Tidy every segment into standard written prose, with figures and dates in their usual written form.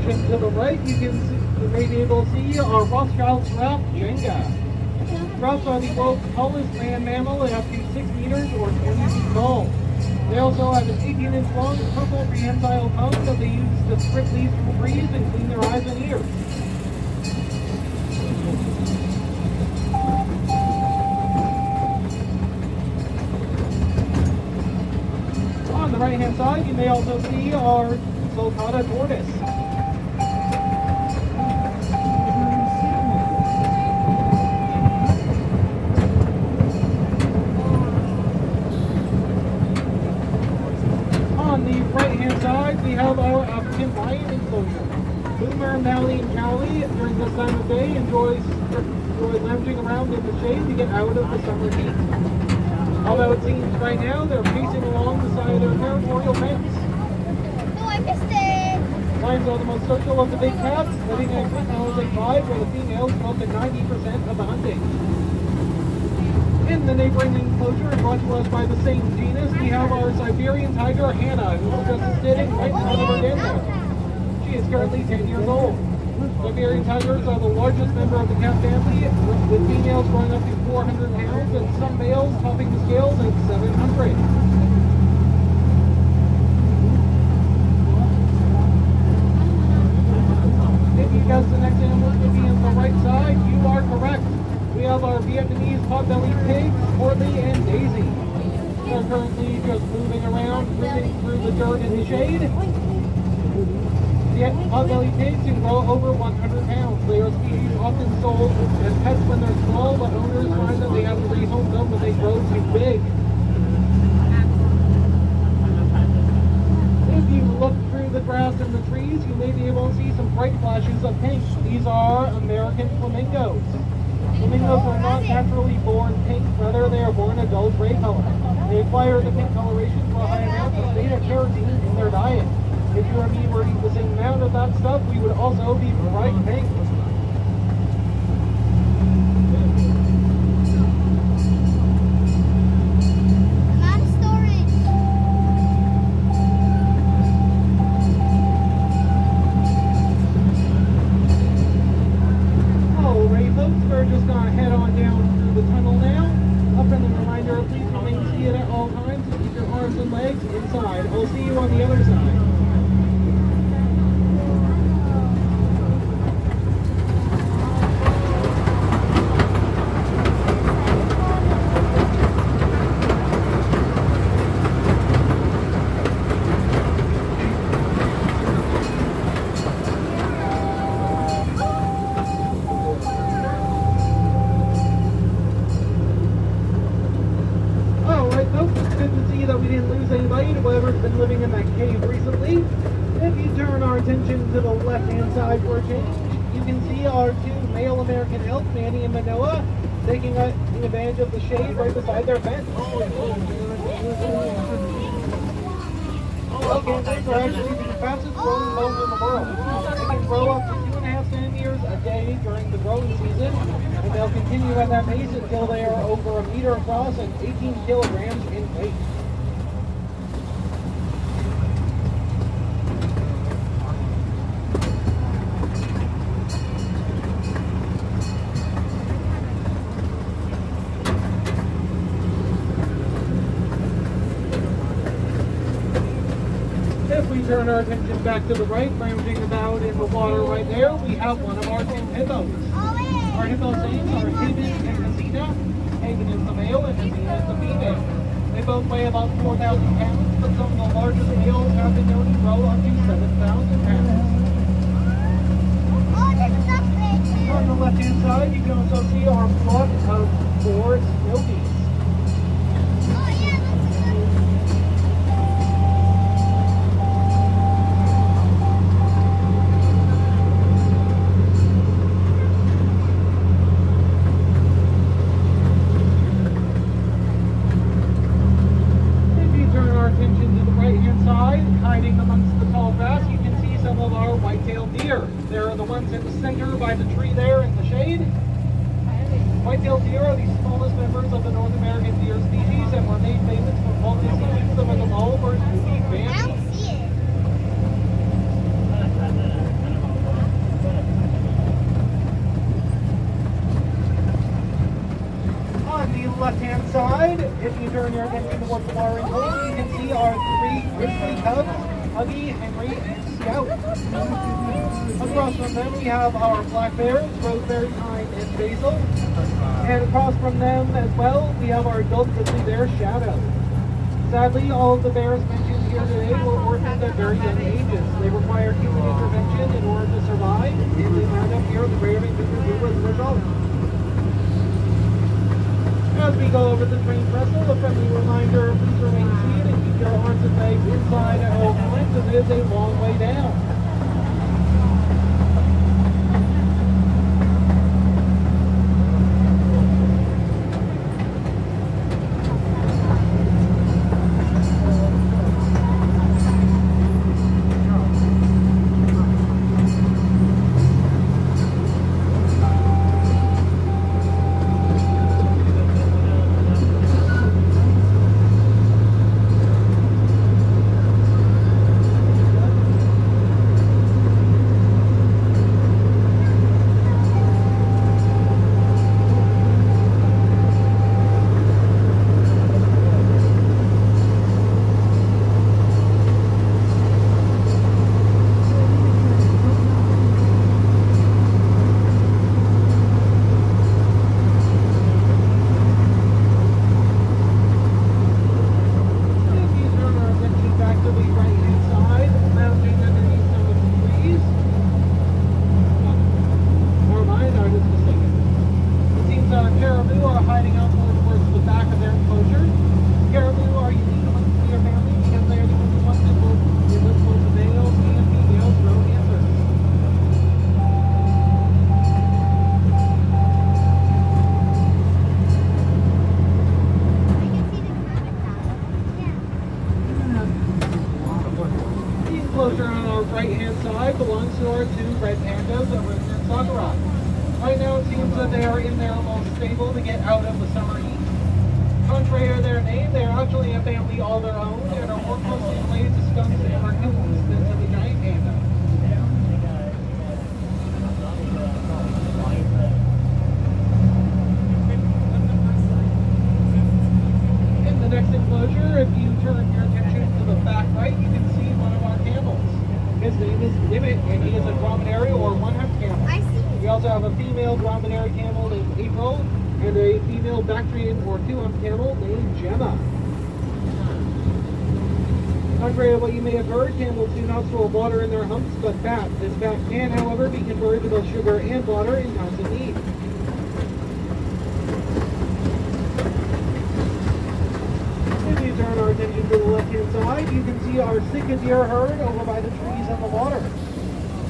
attention to the right, you may be able to see our Rothschild giraffe, Jenga. Giraffes are the world's tallest land mammal at up to 6 meters or 20 feet tall. They also have an 18-inch long purple prehensile tongue that they use to strip leaves from trees and clean their eyes and ears. On the right-hand side, you may also see our sulcata tortoise. On the right-hand side, we have our African lion enclosure. Boomer, Mally, and Cowley, during this time of day, enjoy lounging around in the shade to get out of the summer heat. Although it seems right now they're pacing along the side of their territorial fence. No, I missed it! Lions are the most social of the big cats, living in a group five, where the females go up to 90% of the hunting. In the neighboring enclosure, and brought to us by the same genus, we have our Siberian tiger, Hannah, who is just sitting right in front of her den there. She is currently 10 years old. Siberian tigers are the largest member of the cat family, with females growing up to 400 pounds and some males topping the scales at 700. If you guess the next animal to be on the right side, you are correct. We have our Vietnamese pot-bellied pigs, Portly and Daisy. They're currently just moving around, moving through the dirt in the shade. Pot-bellied pigs can grow over 100 pounds. They are species often sold as pets when they're small, but owners find that they have to rehome them when they grow too big. If you look through the grass and the trees, you may be able to see some bright flashes of pink. These are American flamingos. Flamingos are not naturally born pink, rather they are born a dull gray color. They acquire the pink coloration through a high amount of beta-carotene in their diet. If you or me were to eat the same amount of that stuff, we would also be bright pink. Alright folks, we're just going to head on down through the tunnel now. A friendly reminder, please remain seated at all times and keep your arms and legs inside. I'll see you on the other side. Whoever's been living in that cave recently. If you turn our attention to the left-hand side for a change, you can see our two male American elk, Manny and Manoa, taking advantage of the shade right beside their fence. Elk antlers are actually the fastest growing bones in the world. They can grow up to 2.5 centimeters a day during the growing season, and they'll continue at that pace until they are over a meter across and 18 kilograms in weight. Turn our attention back to the right, lounging about in the water right there, we have one of our two hippos. Our hippo saints are Haven and Hasina. Haven is the male and Hasina is the female. They both weigh about 4,000 pounds, but some of the largest males have been known to grow up to 7,000 pounds. On the left-hand side, you can also see our flock of 4 snowies. Hiding amongst the tall grass, you can see some of our white-tailed deer. They're the ones in the center by the tree there in the shade. White-tailed deer are the smallest members of the North American deer species and were made famous for Walt Disney used them in the Mall for his movie Bambi. left-hand side, if you turn your attention towards the watering hole, you can see our 3 grizzly cubs, Huggy, Henry, and Scout. Across from them, we have our black bears, Rosemary, Pine, and Basil. And across from them as well, we have our adult grizzly bear, Shadow. Sadly, all of the bears mentioned here today were orphaned at very young ages. They require human intervention in order to survive, and they wound up here at the Greater Vancouver Zoo as a result. As we go over the train trestle, a friendly reminder, please remain seated and keep your arms and legs inside at all times, as it is a long way down. Enclosure on our right-hand side belongs to our 2 red pandas that live in Sakura. Right now it seems that they are in their little stable to get out of the summer heat. Contrary to their name, they are actually a family all their own and are more closely related to skunks and raccoons than to the giant panda. In the next enclosure, if you turn your attention to the back right, you can see one of our camels. His name is Dimit, and he is a dromedary or one-hump camel. I see. We also have a female dromedary camel named April, and a female Bactrian or 2-hump camel named Gemma. Contrary to what you may have heard, camels do not store water in their humps, but fat. This fat can, however, be converted to both sugar and water in times of need. If you turn our attention to the left-hand side, you can see our Sika deer herd over by the trees and the water.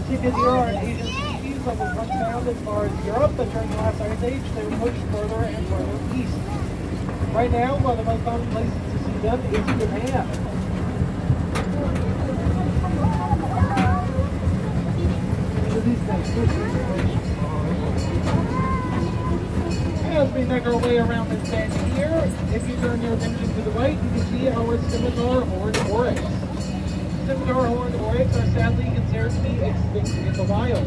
Sika deer are an Asian species that was once found as far as Europe, but during the last ice age, they were pushed further and further east. Right now, one of the most common places to see them is Japan. As we make our way around this bend here, if you turn your attention to the right, you can see our scimitar horned oryx. Scimitar horned oryx are sadly considered to be extinct in the wild.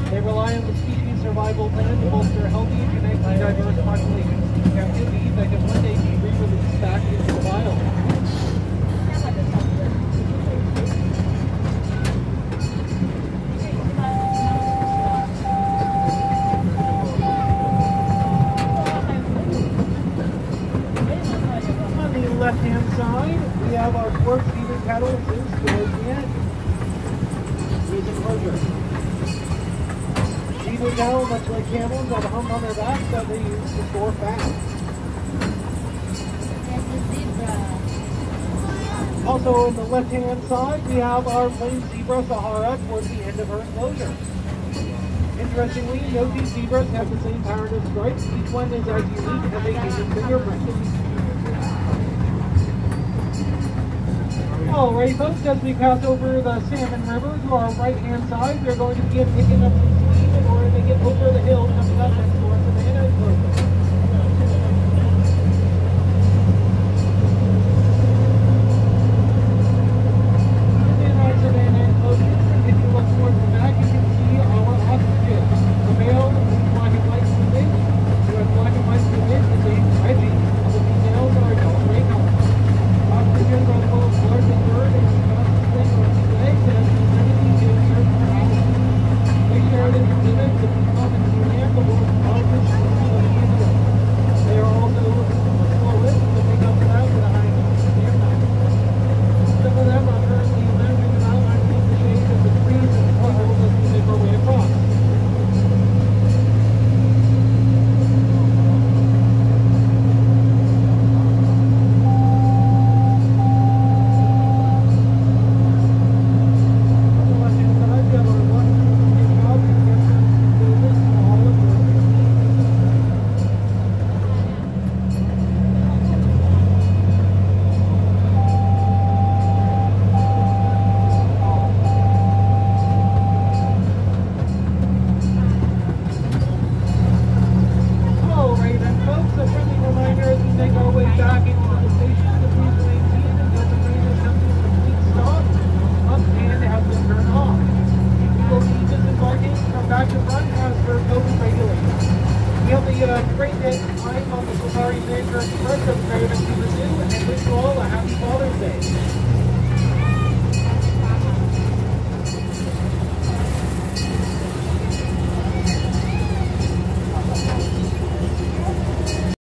They rely on the species survival plan to bolster healthy, genetically diverse populations in captivity that can one day be re-released back into the wild. Left-hand side, we have our 4 feeder cattle loose towards the end. Here's a closure. Feeder cattle, much like camels, have a hump on their back that they use to store fat. Also, on the left-hand side, we have our plain zebra Sahara towards the end of her enclosure. Interestingly, no 2 zebras have the same pattern of stripes. Each one is as unique as a human fingerprint. Alright folks, as we pass over the Salmon River to our right-hand side, we're going to begin picking up some speed in order to get over the hill coming up